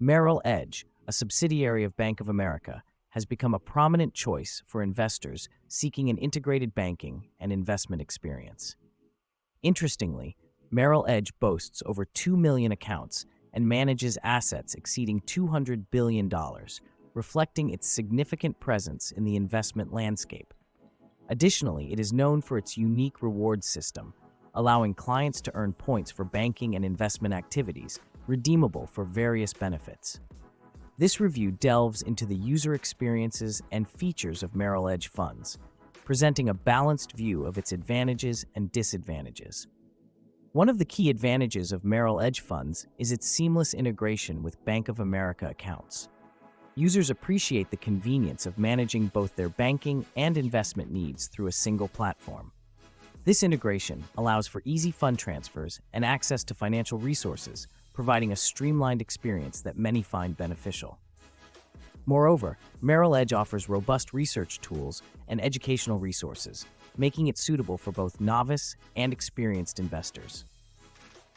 Merrill Edge, a subsidiary of Bank of America, has become a prominent choice for investors seeking an integrated banking and investment experience. Interestingly, Merrill Edge boasts over 2 million accounts and manages assets exceeding $200 billion, reflecting its significant presence in the investment landscape. Additionally, it is known for its unique rewards system, allowing clients to earn points for banking and investment activities, redeemable for various benefits. This review delves into the user experiences and features of Merrill Edge Funds, presenting a balanced view of its advantages and disadvantages. One of the key advantages of Merrill Edge Funds is its seamless integration with Bank of America accounts. Users appreciate the convenience of managing both their banking and investment needs through a single platform. This integration allows for easy fund transfers and access to financial resources, providing a streamlined experience that many find beneficial. Moreover, Merrill Edge offers robust research tools and educational resources, making it suitable for both novice and experienced investors.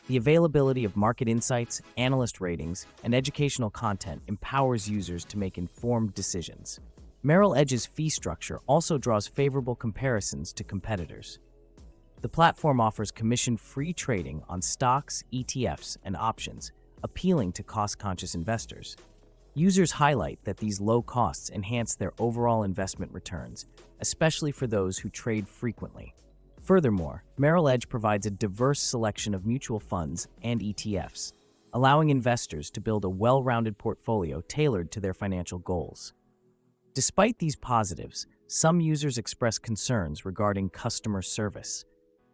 The availability of market insights, analyst ratings, and educational content empowers users to make informed decisions. Merrill Edge's fee structure also draws favorable comparisons to competitors. The platform offers commission-free trading on stocks, ETFs, and options, appealing to cost-conscious investors. Users highlight that these low costs enhance their overall investment returns, especially for those who trade frequently. Furthermore, Merrill Edge provides a diverse selection of mutual funds and ETFs, allowing investors to build a well-rounded portfolio tailored to their financial goals. Despite these positives, some users express concerns regarding customer service.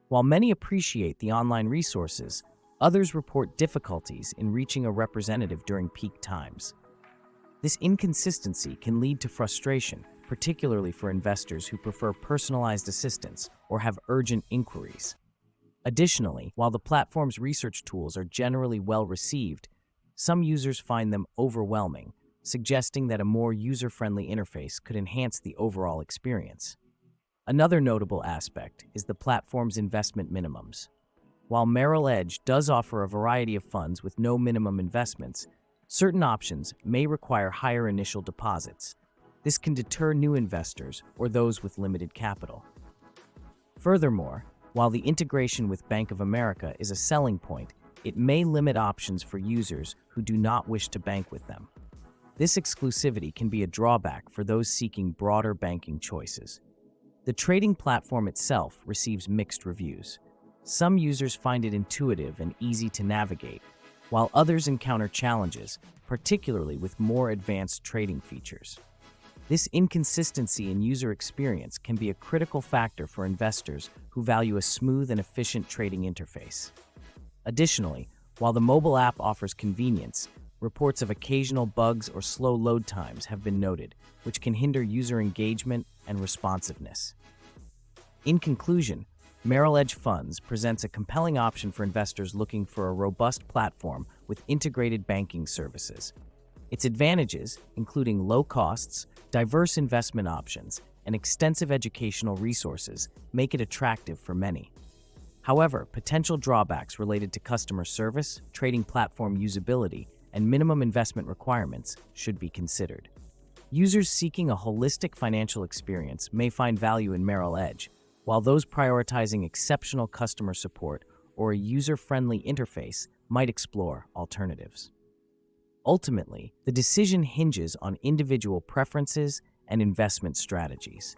While many appreciate the online resources, others report difficulties in reaching a representative during peak times. This inconsistency can lead to frustration, particularly for investors who prefer personalized assistance or have urgent inquiries. Additionally, while the platform's research tools are generally well received, some users find them overwhelming, suggesting that a more user-friendly interface could enhance the overall experience. Another notable aspect is the platform's investment minimums. While Merrill Edge does offer a variety of funds with no minimum investments, certain options may require higher initial deposits. This can deter new investors or those with limited capital. Furthermore, while the integration with Bank of America is a selling point, it may limit options for users who do not wish to bank with them. This exclusivity can be a drawback for those seeking broader banking choices. The trading platform itself receives mixed reviews. Some users find it intuitive and easy to navigate, while others encounter challenges, particularly with more advanced trading features. This inconsistency in user experience can be a critical factor for investors who value a smooth and efficient trading interface. Additionally, while the mobile app offers convenience, reports of occasional bugs or slow load times have been noted, which can hinder user engagement and responsiveness. In conclusion, Merrill Edge Funds presents a compelling option for investors looking for a robust platform with integrated banking services. Its advantages, including low costs, diverse investment options, and extensive educational resources, make it attractive for many. However, potential drawbacks related to customer service, trading platform usability, and minimum investment requirements should be considered. Users seeking a holistic financial experience may find value in Merrill Edge, while those prioritizing exceptional customer support or a user-friendly interface might explore alternatives. Ultimately, the decision hinges on individual preferences and investment strategies.